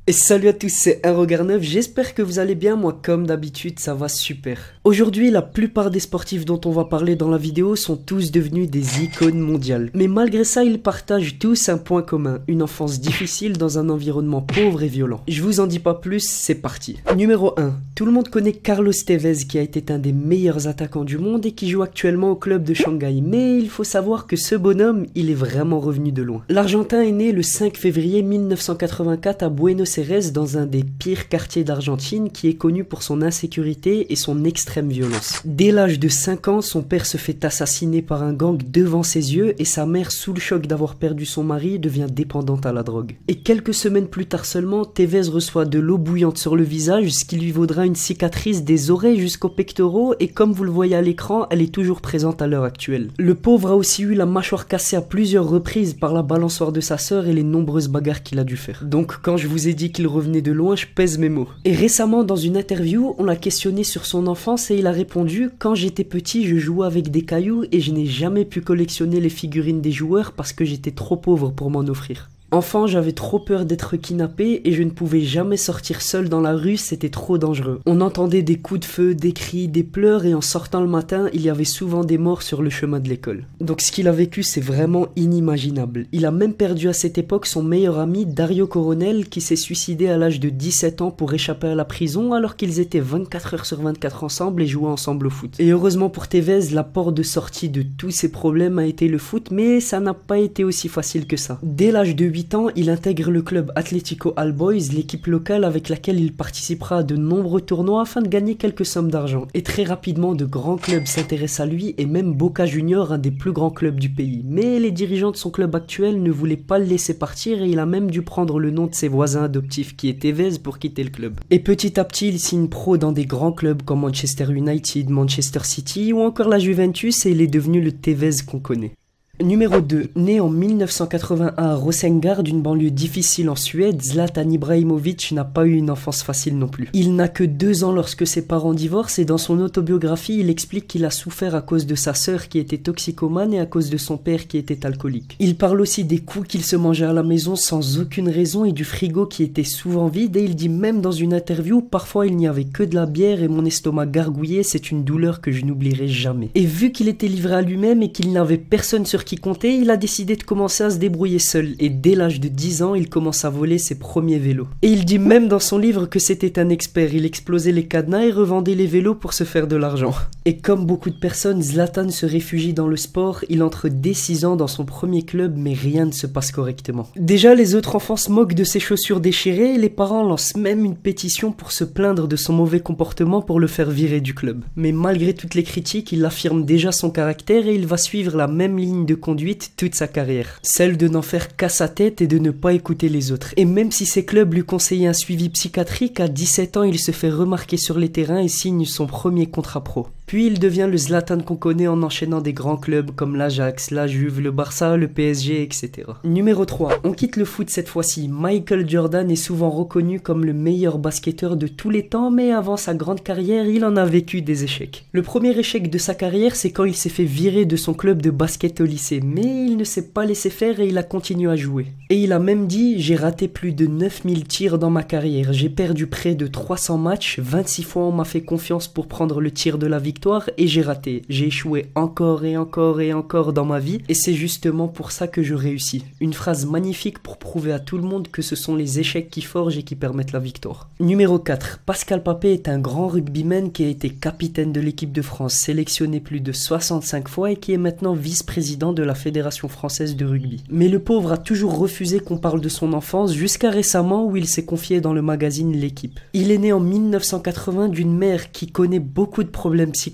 Et salut à tous, c'est Un Regard Neuf, j'espère que vous allez bien, moi comme d'habitude ça va super. Aujourd'hui la plupart des sportifs dont on va parler dans la vidéo sont tous devenus des icônes mondiales. Mais malgré ça ils partagent tous un point commun, une enfance difficile dans un environnement pauvre et violent. Je vous en dis pas plus, c'est parti. Numéro 1, tout le monde connaît Carlos Tevez qui a été un des meilleurs attaquants du monde et qui joue actuellement au club de Shanghai. Mais il faut savoir que ce bonhomme, il est vraiment revenu de loin. L'Argentin est né le 5 février 1984 à Buenos Aires, dans un des pires quartiers d'Argentine qui est connu pour son insécurité et son extrême violence. Dès l'âge de 5 ans, son père se fait assassiner par un gang devant ses yeux et sa mère, sous le choc d'avoir perdu son mari, devient dépendante à la drogue. Et quelques semaines plus tard seulement, Tevez reçoit de l'eau bouillante sur le visage, ce qui lui vaudra une cicatrice des oreilles jusqu'aux pectoraux et comme vous le voyez à l'écran, elle est toujours présente à l'heure actuelle. Le pauvre a aussi eu la mâchoire cassée à plusieurs reprises par la balançoire de sa sœur et les nombreuses bagarres qu'il a dû faire. Donc quand je vous ai dit qu'il revenait de loin, je pèse mes mots. Et récemment dans une interview, on l'a questionné sur son enfance et il a répondu: quand j'étais petit, je jouais avec des cailloux et je n'ai jamais pu collectionner les figurines des joueurs parce que j'étais trop pauvre pour m'en offrir. Enfant, j'avais trop peur d'être kidnappé et je ne pouvais jamais sortir seul dans la rue, c'était trop dangereux. On entendait des coups de feu, des cris, des pleurs et en sortant le matin, il y avait souvent des morts sur le chemin de l'école. Donc ce qu'il a vécu, c'est vraiment inimaginable. Il a même perdu à cette époque son meilleur ami Dario Coronel qui s'est suicidé à l'âge de 17 ans pour échapper à la prison alors qu'ils étaient 24 heures sur 24 ensemble et jouaient ensemble au foot. Et heureusement pour Tevez, la porte de sortie de tous ces problèmes a été le foot, mais ça n'a pas été aussi facile que ça. Dès l'âge de 8 ans, il intègre le club Atlético All Boys, l'équipe locale avec laquelle il participera à de nombreux tournois afin de gagner quelques sommes d'argent. Et très rapidement, de grands clubs s'intéressent à lui et même Boca Juniors, un des plus grands clubs du pays. Mais les dirigeants de son club actuel ne voulaient pas le laisser partir et il a même dû prendre le nom de ses voisins adoptifs qui est Tevez pour quitter le club. Et petit à petit, il signe pro dans des grands clubs comme Manchester United, Manchester City ou encore la Juventus et il est devenu le Tevez qu'on connaît. Numéro 2. Né en 1981 à Rosengård, une banlieue difficile en Suède, Zlatan Ibrahimovic n'a pas eu une enfance facile non plus. Il n'a que 2 ans lorsque ses parents divorcent et dans son autobiographie, il explique qu'il a souffert à cause de sa sœur qui était toxicomane et à cause de son père qui était alcoolique. Il parle aussi des coups qu'il se mangeait à la maison sans aucune raison et du frigo qui était souvent vide et il dit même dans une interview: parfois il n'y avait que de la bière et mon estomac gargouillait, c'est une douleur que je n'oublierai jamais. Et vu qu'il était livré à lui-même et qu'il n'avait personne sur qui comptait, il a décidé de commencer à se débrouiller seul et dès l'âge de 10 ans, il commence à voler ses premiers vélos. Et il dit même dans son livre que c'était un expert, il explosait les cadenas et revendait les vélos pour se faire de l'argent. Et comme beaucoup de personnes, Zlatan se réfugie dans le sport, il entre dès 6 ans dans son premier club mais rien ne se passe correctement. Déjà les autres enfants se moquent de ses chaussures déchirées et les parents lancent même une pétition pour se plaindre de son mauvais comportement pour le faire virer du club. Mais malgré toutes les critiques, il affirme déjà son caractère et il va suivre la même ligne de conduite toute sa carrière, celle de n'en faire qu'à sa tête et de ne pas écouter les autres. Et même si ses clubs lui conseillaient un suivi psychiatrique, à 17 ans il se fait remarquer sur les terrains et signe son premier contrat pro. Puis il devient le Zlatan qu'on connaît en enchaînant des grands clubs comme l'Ajax, la Juve, le Barça, le PSG, etc. Numéro 3, on quitte le foot cette fois-ci. Michael Jordan est souvent reconnu comme le meilleur basketteur de tous les temps, mais avant sa grande carrière, il en a vécu des échecs. Le premier échec de sa carrière, c'est quand il s'est fait virer de son club de basket au lycée, mais il ne s'est pas laissé faire et il a continué à jouer. Et il a même dit: j'ai raté plus de 9000 tirs dans ma carrière, j'ai perdu près de 300 matchs, 26 fois on m'a fait confiance pour prendre le tir de la victoire et j'ai raté. J'ai échoué encore et encore et encore dans ma vie et c'est justement pour ça que je réussis. Une phrase magnifique pour prouver à tout le monde que ce sont les échecs qui forgent et qui permettent la victoire. Numéro 4. Pascal Papey est un grand rugbyman qui a été capitaine de l'équipe de France, sélectionné plus de 65 fois et qui est maintenant vice-président de la Fédération française de rugby. Mais le pauvre a toujours refusé qu'on parle de son enfance jusqu'à récemment où il s'est confié dans le magazine L'Équipe. Il est né en 1980 d'une mère qui connaît beaucoup de problèmes psychologiques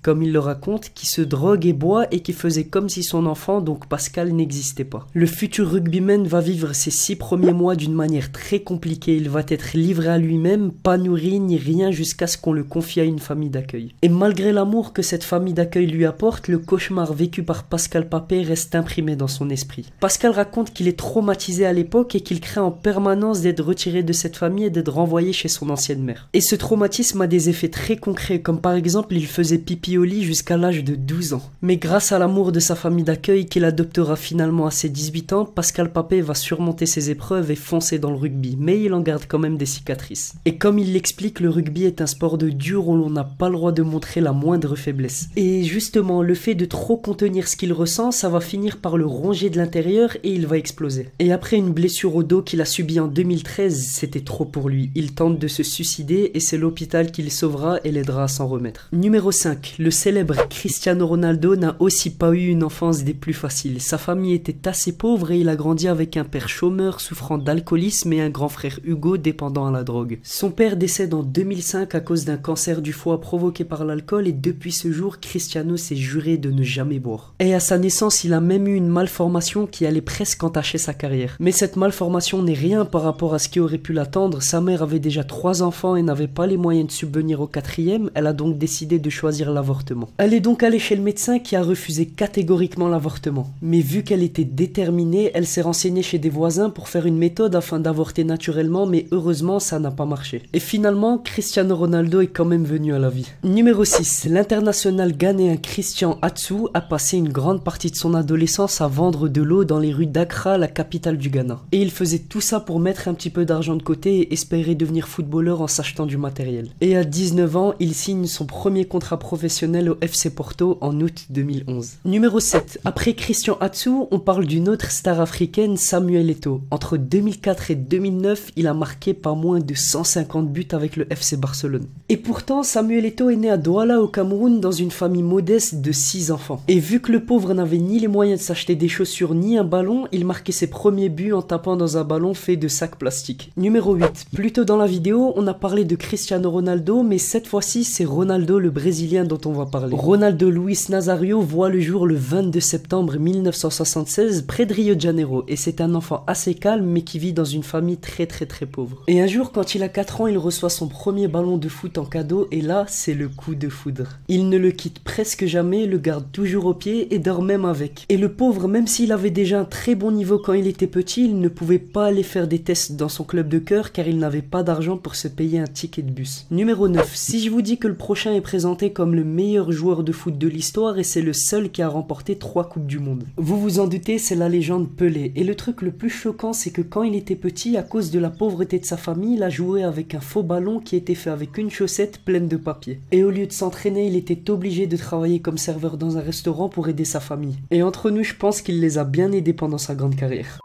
comme il le raconte, qui se drogue et boit et qui faisait comme si son enfant, donc Pascal, n'existait pas. Le futur rugbyman va vivre ses 6 premiers mois d'une manière très compliquée, il va être livré à lui-même, pas nourri ni rien jusqu'à ce qu'on le confie à une famille d'accueil. Et malgré l'amour que cette famille d'accueil lui apporte, le cauchemar vécu par Pascal Papey reste imprimé dans son esprit. Pascal raconte qu'il est traumatisé à l'époque et qu'il craint en permanence d'être retiré de cette famille et d'être renvoyé chez son ancienne mère. Et ce traumatisme a des effets très concrets, comme par exemple il faisait pipi au lit jusqu'à l'âge de 12 ans. Mais grâce à l'amour de sa famille d'accueil qu'il adoptera finalement à ses 18 ans, Pascal Papey va surmonter ses épreuves et foncer dans le rugby, mais il en garde quand même des cicatrices. Et comme il l'explique, le rugby est un sport de dur où l'on n'a pas le droit de montrer la moindre faiblesse. Et justement, le fait de trop contenir ce qu'il ressent, ça va finir par le ronger de l'intérieur et il va exploser. Et après une blessure au dos qu'il a subie en 2013, c'était trop pour lui. Il tente de se suicider et c'est l'hôpital qui le sauvera et l'aidera à s'en remettre. Numéro 5. Le célèbre Cristiano Ronaldo n'a aussi pas eu une enfance des plus faciles. Sa famille était assez pauvre et il a grandi avec un père chômeur souffrant d'alcoolisme et un grand frère Hugo dépendant à la drogue. Son père décède en 2005 à cause d'un cancer du foie provoqué par l'alcool et depuis ce jour, Cristiano s'est juré de ne jamais boire. Et à sa naissance, il a même eu une malformation qui allait presque entacher sa carrière. Mais cette malformation n'est rien par rapport à ce qui aurait pu l'attendre. Sa mère avait déjà 3 enfants et n'avait pas les moyens de subvenir au 4e, elle a donc décidé de choisir l'avortement. Elle est donc allée chez le médecin qui a refusé catégoriquement l'avortement. Mais vu qu'elle était déterminée, elle s'est renseignée chez des voisins pour faire une méthode afin d'avorter naturellement, mais heureusement ça n'a pas marché. Et finalement, Cristiano Ronaldo est quand même venu à la vie. Numéro 6. L'international ghanéen Christian Atsu a passé une grande partie de son adolescence à vendre de l'eau dans les rues d'Accra, la capitale du Ghana. Et il faisait tout ça pour mettre un petit peu d'argent de côté et espérer devenir footballeur en s'achetant du matériel. Et à 19 ans, il signe son premier contrat professionnel au FC Porto en août 2011. Numéro 7. Après Christian Atsu, on parle d'une autre star africaine, Samuel Eto'o. Entre 2004 et 2009, il a marqué pas moins de 150 buts avec le FC Barcelone. Et pourtant, Samuel Eto'o est né à Douala au Cameroun dans une famille modeste de 6 enfants. Et vu que le pauvre n'avait ni les moyens de s'acheter des chaussures ni un ballon, il marquait ses premiers buts en tapant dans un ballon fait de sacs plastiques. Numéro 8. Plus tôt dans la vidéo, on a parlé de Cristiano Ronaldo, mais cette fois-ci, c'est Ronaldo le Brésilien dont on va parler. Ronaldo Luis Nazario voit le jour le 22 septembre 1976 près de Rio de Janeiro et c'est un enfant assez calme mais qui vit dans une famille très pauvre. Et un jour, quand il a 4 ans, il reçoit son premier ballon de foot en cadeau et là, c'est le coup de foudre. Il ne le quitte presque jamais, le garde toujours au pied et dort même avec. Et le pauvre, même s'il avait déjà un très bon niveau quand il était petit, il ne pouvait pas aller faire des tests dans son club de cœur car il n'avait pas d'argent pour se payer un ticket de bus. Numéro 9. Si je vous dis que le prochain est présenté comme le meilleur joueur de foot de l'histoire et c'est le seul qui a remporté 3 coupes du monde. Vous vous en doutez, c'est la légende Pelé. Et le truc le plus choquant, c'est que quand il était petit, à cause de la pauvreté de sa famille, il a joué avec un faux ballon qui était fait avec une chaussette pleine de papier. Et au lieu de s'entraîner, il était obligé de travailler comme serveur dans un restaurant pour aider sa famille. Et entre nous, je pense qu'il les a bien aidés pendant sa grande carrière.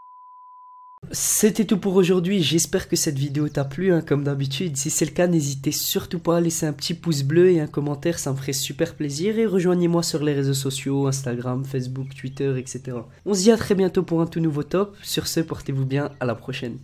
C'était tout pour aujourd'hui, j'espère que cette vidéo t'a plu, comme d'habitude. Si c'est le cas, n'hésitez surtout pas à laisser un petit pouce bleu et un commentaire, ça me ferait super plaisir. Et rejoignez-moi sur les réseaux sociaux, Instagram, Facebook, Twitter, etc. On se dit à très bientôt pour un tout nouveau top. Sur ce, portez-vous bien, à la prochaine.